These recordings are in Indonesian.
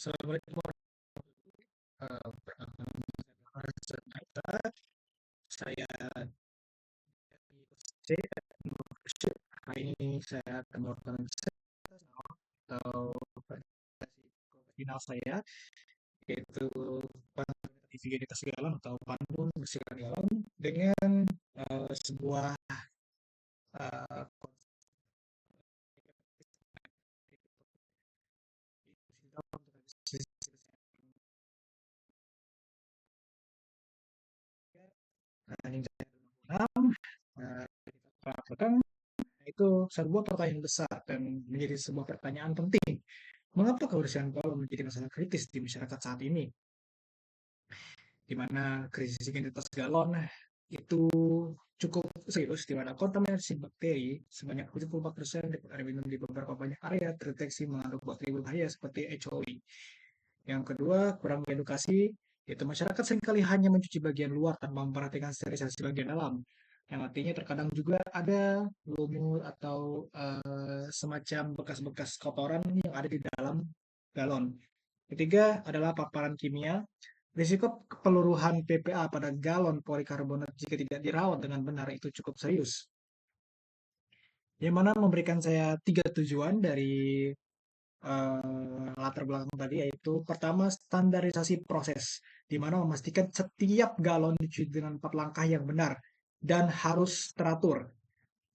Assalamualaikum warahmatullahi wabarakatuh. Saya C. Hari ini saya akan melakukan atau presentasi final saya, yaitu panduan galon atau panduan bersikap galon dengan sebuah uh, Ninja 6. Perhatikan itu sebuah pertanyaan besar dan menjadi sebuah pertanyaan penting. Mengapa kebersihan galon menjadi masalah kritis di masyarakat saat ini? Di mana krisis identitas galon itu cukup serius, di mana kontaminasi bakteri sebanyak 74% dari air minum di beberapa banyak area terdeteksi mengandung bakteri berbahaya seperti E. coli. Yang kedua, kurang edukasi, yaitu masyarakat seringkali hanya mencuci bagian luar tanpa memperhatikan sterilisasi bagian dalam. Yang artinya terkadang juga ada lumut atau semacam bekas-bekas kotoran yang ada di dalam galon. Ketiga adalah paparan kimia. Risiko peluruhan PPA pada galon polikarbonat jika tidak dirawat dengan benar itu cukup serius. Yang mana memberikan saya 3 tujuan dari latar belakang tadi, yaitu pertama standarisasi proses, di mana memastikan setiap galon dicuci dengan 4 langkah yang benar dan harus teratur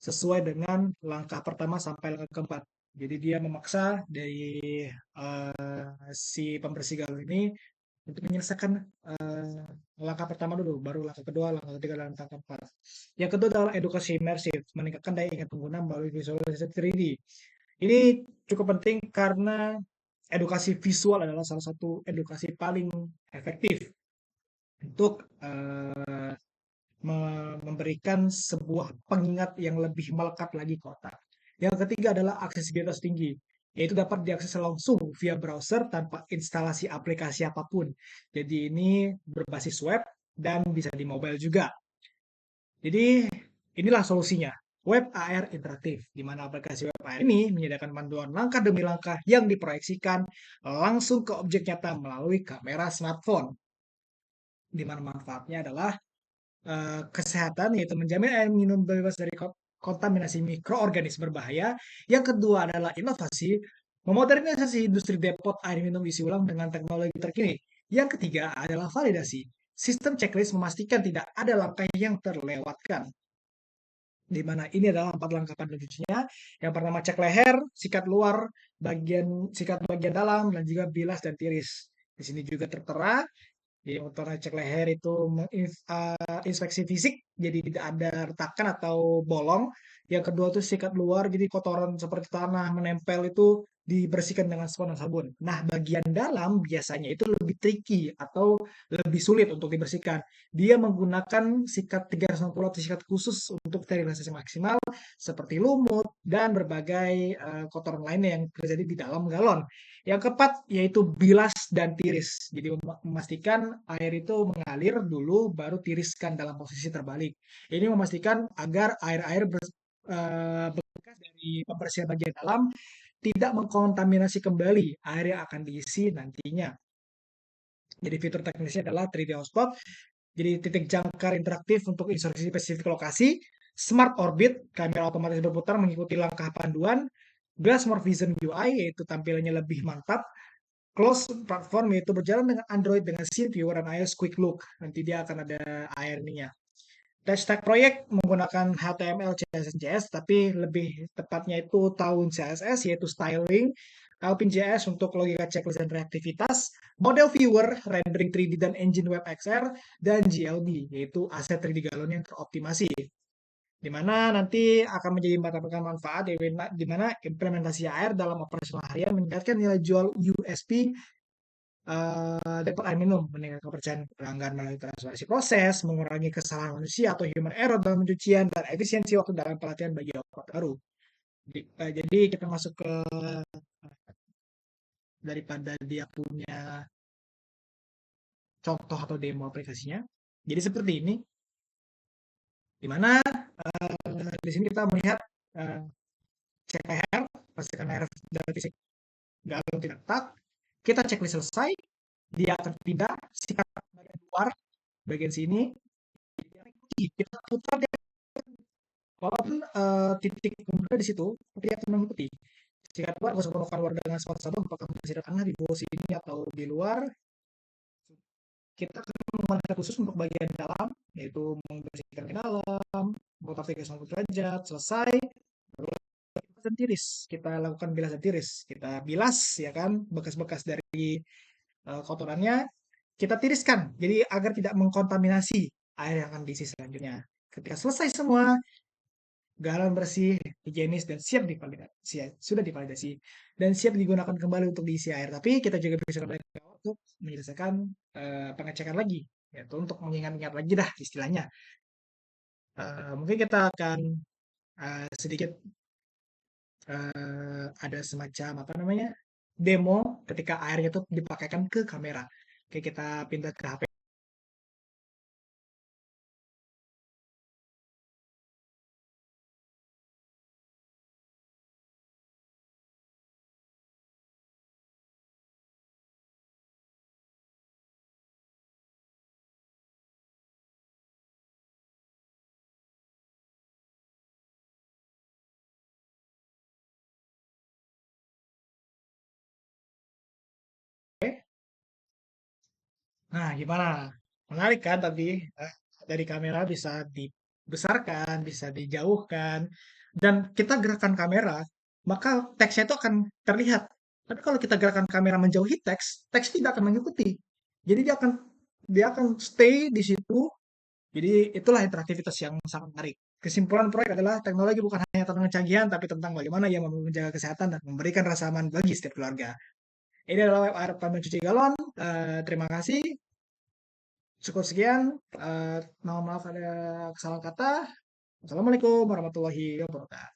sesuai dengan langkah pertama sampai langkah keempat. Jadi dia memaksa dari si pembersih galon ini untuk menyelesaikan langkah pertama dulu, baru langkah kedua, langkah ketiga, dan langkah keempat. Yang kedua adalah edukasi imersif, meningkatkan daya ingat pengguna melalui visualisasi 3D. Ini cukup penting karena edukasi visual adalah salah satu edukasi paling efektif untuk memberikan sebuah pengingat yang lebih melekat lagi ke otak. Yang ketiga adalah aksesibilitas tinggi, yaitu dapat diakses langsung via browser tanpa instalasi aplikasi apapun. Jadi ini berbasis web dan bisa di mobile juga. Jadi inilah solusinya. Web AR interaktif, di mana aplikasi web AR ini menyediakan panduan langkah demi langkah yang diproyeksikan langsung ke objek nyata melalui kamera smartphone. Di mana manfaatnya adalah kesehatan, yaitu menjamin air minum bebas dari kontaminasi mikroorganisme berbahaya. Yang kedua adalah inovasi, memodernisasi industri depot air minum isi ulang dengan teknologi terkini. Yang ketiga adalah validasi. Sistem checklist memastikan tidak ada langkah yang terlewatkan. Di mana ini adalah 4 langkah penunjuknya. Yang pertama cek leher, sikat luar, sikat bagian dalam, dan juga bilas dan tiris. Di sini juga tertera di motor cek leher itu inspeksi fisik, jadi tidak ada retakan atau bolong. Yang kedua tuh sikat luar, jadi kotoran seperti tanah menempel itu dibersihkan dengan spons dan sabun. Nah, bagian dalam biasanya itu lebih tricky atau lebih sulit untuk dibersihkan. Dia menggunakan sikat 360 atau sikat khusus untuk sterilisasi maksimal seperti lumut dan berbagai kotoran lainnya yang terjadi di dalam galon. Yang keempat yaitu bilas dan tiris. Jadi memastikan air itu mengalir dulu baru tiriskan dalam posisi terbalik. Ini memastikan agar air-air bekas dari pembersihan bagian dalam tidak mengkontaminasi kembali air yang akan diisi nantinya. Jadi fitur teknisnya adalah 3D hotspot, jadi titik jangkar interaktif untuk instruksi spesifik lokasi, smart orbit, kamera otomatis berputar mengikuti langkah panduan, Glass More Vision UI, yaitu tampilannya lebih mantap, Close platform, yaitu berjalan dengan Android dengan Scene Viewer dan iOS Quick Look. Nanti dia akan ada AR-nya. Dash proyek menggunakan HTML, CSS, JS, tapi lebih tepatnya itu tahun CSS, yaitu styling, Alpine JS untuk logika checklist dan reaktivitas, model viewer, rendering 3D dan engine web XR, dan GLB, yaitu aset 3D galon yang teroptimasi. Di mana nanti akan menjadi mendapatkan manfaat, di mana implementasi AR dalam operasional harian meningkatkan nilai jual USP depot air minum, meningkatkan kepercayaan pelanggan melalui transparansi proses, mengurangi kesalahan manusia atau human error dalam pencucian, dan efisiensi waktu dalam pelatihan bagi operator baru. Jadi kita masuk ke daripada dia punya contoh atau demo aplikasinya. Jadi seperti ini, di mana di sini kita melihat cek leher, pastikan air dari fisik galon tidak retak, Kita checklist selesai, dia akan pindah, sikat bagian luar, bagian sini, kita putar dia, walaupun titik kumpulnya di situ, tapi dia akan mengikuti. Sikat luar, gak usah gunakan luar dengan sepatu-sepatu, apakah masih di tengah, di bawah sini, atau di luar. Kita akan menggunakan khusus untuk bagian dalam, yaitu membersihkan ke dalam, memutar 360 derajat, selesai, baru bilasan tiris. Kita lakukan bilasan tiris. Kita bilas, ya kan, bekas-bekas dari kotorannya, kita tiriskan. Jadi agar tidak mengkontaminasi air yang akan diisi selanjutnya. Ketika selesai semua, galon bersih, higienis, dan siap divalidasi, sudah divalidasi, dan siap digunakan kembali untuk diisi air. Tapi kita juga bisa kembali untuk menyelesaikan pengecekan lagi, yaitu untuk mengingat-ingat lagi dah istilahnya. Mungkin kita akan sedikit ada semacam apa namanya demo ketika airnya itu dipakaikan ke kamera. Oke, kita pindah ke HP. Nah, gimana? Menarik kan tapi eh, dari kamera bisa dibesarkan, bisa dijauhkan, dan kita gerakan kamera, maka teksnya itu akan terlihat. Tapi kalau kita gerakan kamera menjauhi teks, teks tidak akan mengikuti. Jadi dia akan stay di situ. Jadi itulah interaktivitas yang sangat menarik. Kesimpulan proyek adalah teknologi bukan hanya tentang kecanggihan, tapi tentang bagaimana ia mampu menjaga kesehatan dan memberikan rasa aman bagi setiap keluarga. Ini adalah web air mencuci galon. Terima kasih. Cukup sekian. Mohon maaf ada kesalahan kata. Assalamualaikum warahmatullahi wabarakatuh.